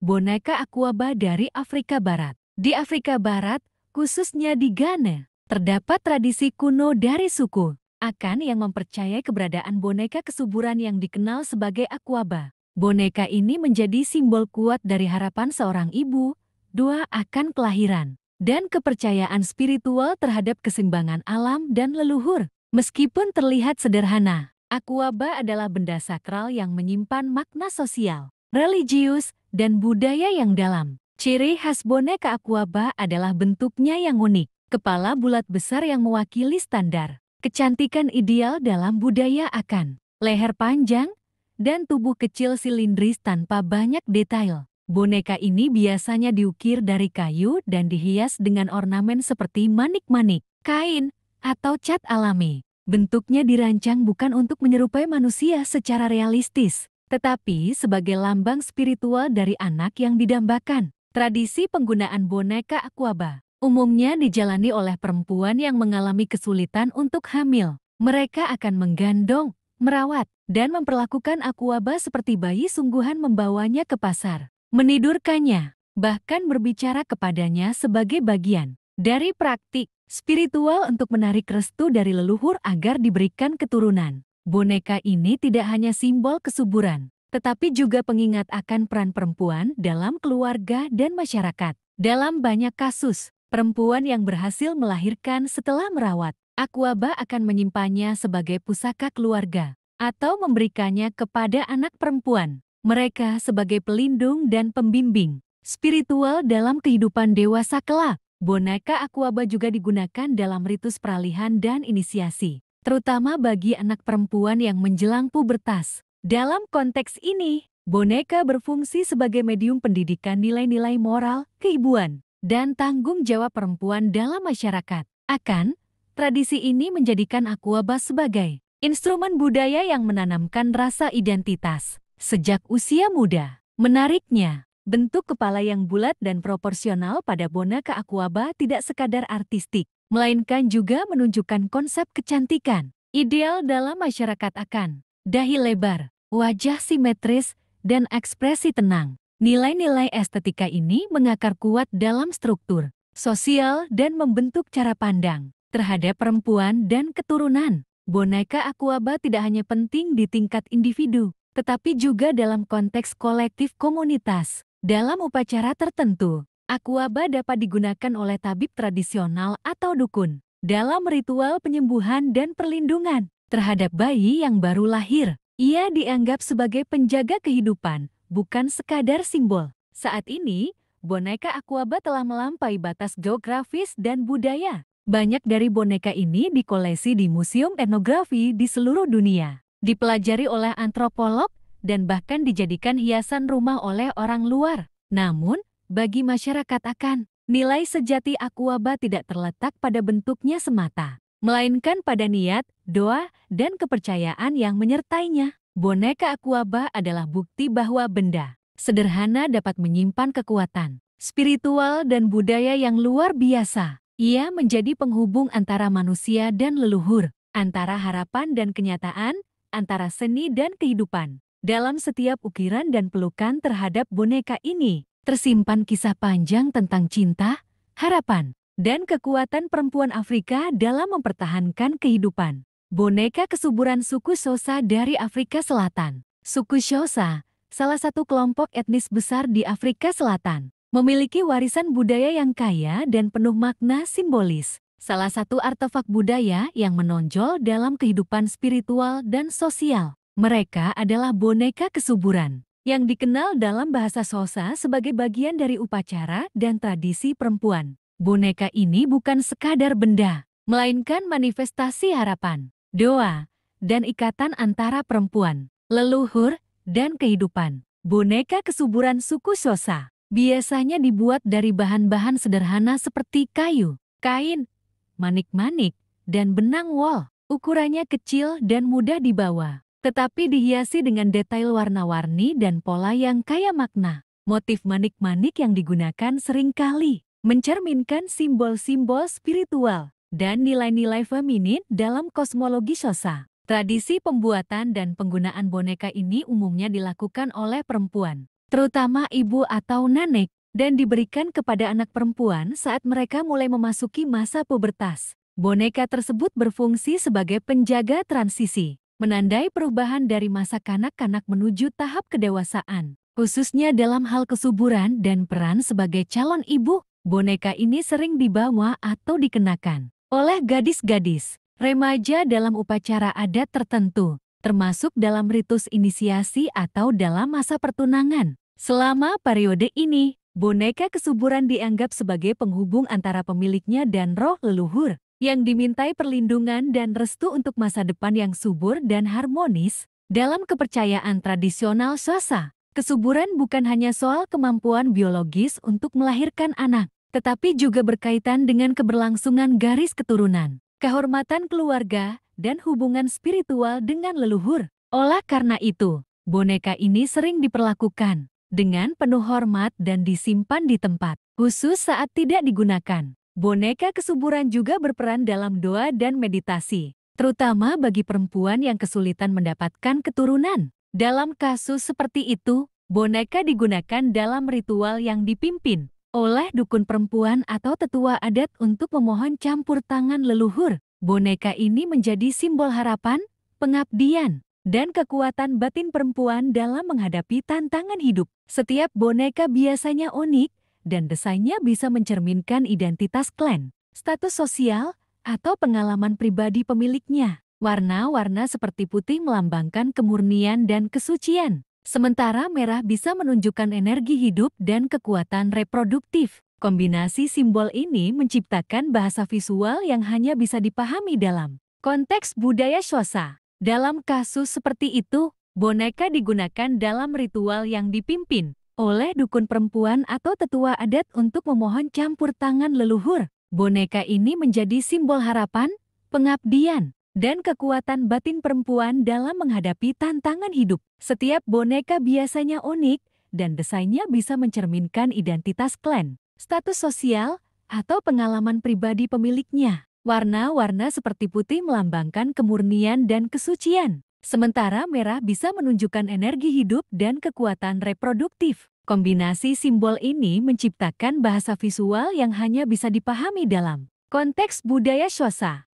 boneka Aquaba dari Afrika Barat. Di Afrika Barat, khususnya di Ghana, terdapat tradisi kuno dari suku Akan yang mempercayai keberadaan boneka kesuburan yang dikenal sebagai Aquaba. Boneka ini menjadi simbol kuat dari harapan seorang ibu, doa akan kelahiran, dan kepercayaan spiritual terhadap keseimbangan alam dan leluhur. Meskipun terlihat sederhana, Aquaba adalah benda sakral yang menyimpan makna sosial, religius, dan budaya yang dalam. Ciri khas boneka Aquaba adalah bentuknya yang unik, kepala bulat besar yang mewakili standar kecantikan ideal dalam budaya Akan, leher panjang, dan tubuh kecil silindris tanpa banyak detail. Boneka ini biasanya diukir dari kayu dan dihias dengan ornamen seperti manik-manik, kain, atau cat alami. Bentuknya dirancang bukan untuk menyerupai manusia secara realistis, tetapi sebagai lambang spiritual dari anak yang didambakan. Tradisi penggunaan boneka Aquaba umumnya dijalani oleh perempuan yang mengalami kesulitan untuk hamil. Mereka akan menggendong, merawat, dan memperlakukan Aquaba seperti bayi sungguhan, membawanya ke pasar, menidurkannya, bahkan berbicara kepadanya sebagai bagian dari praktik spiritual untuk menarik restu dari leluhur agar diberikan keturunan. Boneka ini tidak hanya simbol kesuburan, tetapi juga pengingat akan peran perempuan dalam keluarga dan masyarakat. Dalam banyak kasus, perempuan yang berhasil melahirkan setelah merawat Aquaba akan menyimpannya sebagai pusaka keluarga atau memberikannya kepada anak perempuan mereka sebagai pelindung dan pembimbing spiritual dalam kehidupan dewasa kelak. Boneka Aquaba juga digunakan dalam ritus peralihan dan inisiasi, terutama bagi anak perempuan yang menjelang pubertas. Dalam konteks ini, boneka berfungsi sebagai medium pendidikan nilai-nilai moral, keibuan, dan tanggung jawab perempuan dalam masyarakat. Akan, tradisi ini menjadikan Aquaba sebagai instrumen budaya yang menanamkan rasa identitas sejak usia muda. Menariknya, bentuk kepala yang bulat dan proporsional pada boneka Aquaba tidak sekadar artistik, melainkan juga menunjukkan konsep kecantikan ideal dalam masyarakat Akan. Dahi lebar, wajah simetris, dan ekspresi tenang. Nilai-nilai estetika ini mengakar kuat dalam struktur sosial dan membentuk cara pandang terhadap perempuan dan keturunan. Boneka Aquaba tidak hanya penting di tingkat individu, tetapi juga dalam konteks kolektif komunitas. Dalam upacara tertentu, Aquaba dapat digunakan oleh tabib tradisional atau dukun dalam ritual penyembuhan dan perlindungan terhadap bayi yang baru lahir. Ia dianggap sebagai penjaga kehidupan, bukan sekadar simbol. Saat ini, boneka Aquaba telah melampaui batas geografis dan budaya. Banyak dari boneka ini dikoleksi di museum etnografi di seluruh dunia, dipelajari oleh antropolog, dan bahkan dijadikan hiasan rumah oleh orang luar. Namun, bagi masyarakat Akan, nilai sejati Aquaba tidak terletak pada bentuknya semata, melainkan pada niat, doa, dan kepercayaan yang menyertainya. Boneka Aquaba adalah bukti bahwa benda sederhana dapat menyimpan kekuatan spiritual dan budaya yang luar biasa. Ia menjadi penghubung antara manusia dan leluhur, antara harapan dan kenyataan, antara seni dan kehidupan. Dalam setiap ukiran dan pelukan terhadap boneka ini, tersimpan kisah panjang tentang cinta, harapan, dan kekuatan perempuan Afrika dalam mempertahankan kehidupan. Boneka kesuburan suku Xhosa dari Afrika Selatan. Suku Xhosa, salah satu kelompok etnis besar di Afrika Selatan, memiliki warisan budaya yang kaya dan penuh makna simbolis. Salah satu artefak budaya yang menonjol dalam kehidupan spiritual dan sosial mereka adalah boneka kesuburan, yang dikenal dalam bahasa Xhosa sebagai bagian dari upacara dan tradisi perempuan. Boneka ini bukan sekadar benda, melainkan manifestasi harapan, doa, dan ikatan antara perempuan, leluhur, dan kehidupan. Boneka kesuburan suku Xhosa biasanya dibuat dari bahan-bahan sederhana seperti kayu, kain, manik-manik, dan benang wol. Ukurannya kecil dan mudah dibawa, tetapi dihiasi dengan detail warna-warni dan pola yang kaya makna. Motif manik-manik yang digunakan seringkali mencerminkan simbol-simbol spiritual dan nilai-nilai feminin dalam kosmologi Xhosa. Tradisi pembuatan dan penggunaan boneka ini umumnya dilakukan oleh perempuan terutama ibu atau nenek, dan diberikan kepada anak perempuan saat mereka mulai memasuki masa pubertas. Boneka tersebut berfungsi sebagai penjaga transisi, menandai perubahan dari masa kanak-kanak menuju tahap kedewasaan. Khususnya dalam hal kesuburan dan peran sebagai calon ibu, boneka ini sering dibawa atau dikenakan oleh gadis-gadis remaja dalam upacara adat tertentu, termasuk dalam ritus inisiasi atau dalam masa pertunangan. Selama periode ini, boneka kesuburan dianggap sebagai penghubung antara pemiliknya dan roh leluhur, yang dimintai perlindungan dan restu untuk masa depan yang subur dan harmonis. Dalam kepercayaan tradisional Xhosa, kesuburan bukan hanya soal kemampuan biologis untuk melahirkan anak, tetapi juga berkaitan dengan keberlangsungan garis keturunan, kehormatan keluarga, dan hubungan spiritual dengan leluhur. Oleh karena itu, boneka ini sering diperlakukan dengan penuh hormat dan disimpan di tempat khusus saat tidak digunakan. Boneka kesuburan juga berperan dalam doa dan meditasi, terutama bagi perempuan yang kesulitan mendapatkan keturunan. Dalam kasus seperti itu, boneka digunakan dalam ritual yang dipimpin oleh dukun perempuan atau tetua adat untuk memohon campur tangan leluhur. Boneka ini menjadi simbol harapan, pengabdian, dan kekuatan batin perempuan dalam menghadapi tantangan hidup. Setiap boneka biasanya unik, dan desainnya bisa mencerminkan identitas klan, status sosial, atau pengalaman pribadi pemiliknya. Warna-warna seperti putih melambangkan kemurnian dan kesucian, sementara merah bisa menunjukkan energi hidup dan kekuatan reproduktif. Kombinasi simbol ini menciptakan bahasa visual yang hanya bisa dipahami dalam konteks budaya Xhosa. Dalam kasus seperti itu, boneka digunakan dalam ritual yang dipimpin oleh dukun perempuan atau tetua adat untuk memohon campur tangan leluhur. Boneka ini menjadi simbol harapan, pengabdian, dan kekuatan batin perempuan dalam menghadapi tantangan hidup. Setiap boneka biasanya unik, dan desainnya bisa mencerminkan identitas klan, status sosial, atau pengalaman pribadi pemiliknya. Warna-warna seperti putih melambangkan kemurnian dan kesucian, sementara merah bisa menunjukkan energi hidup dan kekuatan reproduktif. Kombinasi simbol ini menciptakan bahasa visual yang hanya bisa dipahami dalam konteks budaya Xhosa.